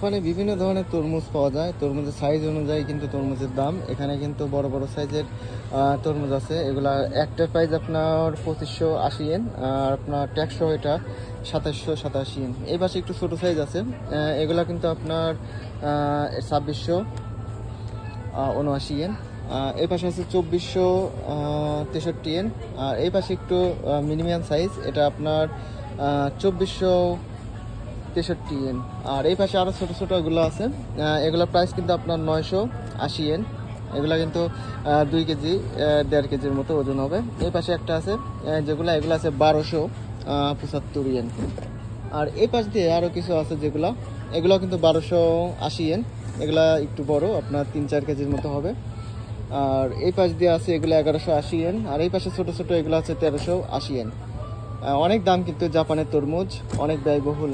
ওখানে বিভিন্ন ধরনের তরমুজ পাওয়া যায়। তরমুজের সাইজ অনুযায়ী কিন্তু তরমুজের দাম। এখানে কিন্তু বড় বড় সাইজের তরমুজ আছে। এগুলা একটার প্রাইস আপনার 2580 ইয়েন, আর আপনার ট্যাক্স এটা 2787 ইয়েন। এই পাশে একটু ছোট সাইজ আছে, এগুলা কিন্তু আপনার 2679 ইয়েন। এই পাশে আছে 2463 ইয়েন। আর এই পাশে একটু মিনিমাম সাইজ, এটা আপনার 2463 ইয়েন। আর এই পাশে আরো ছোট ছোট এগুলো আছে, এগুলোর প্রাইস কিন্তু আপনার 980 ইয়েন। এগুলা কিন্তু 2 কেজি 1.5 কেজির মতো ওজন হবে। এই পাশে একটা আছে, এগুলো আছে 1275 ইয়েন। আর এই পাশ দিয়ে আরো কিছু আছে এগুলো কিন্তু 1280 ইয়েন। এগুলা একটু বড়, আপনার 3-4 কেজির মতো হবে। আর এই পাশ দিয়ে আছে এগুলো 1180 ইয়েন। আর এই পাশে ছোট ছোট এগুলো আছে 1380 ইয়েন। অনেক দাম কিন্তু জাপানের তরমুজ, অনেক ব্যয়বহুল।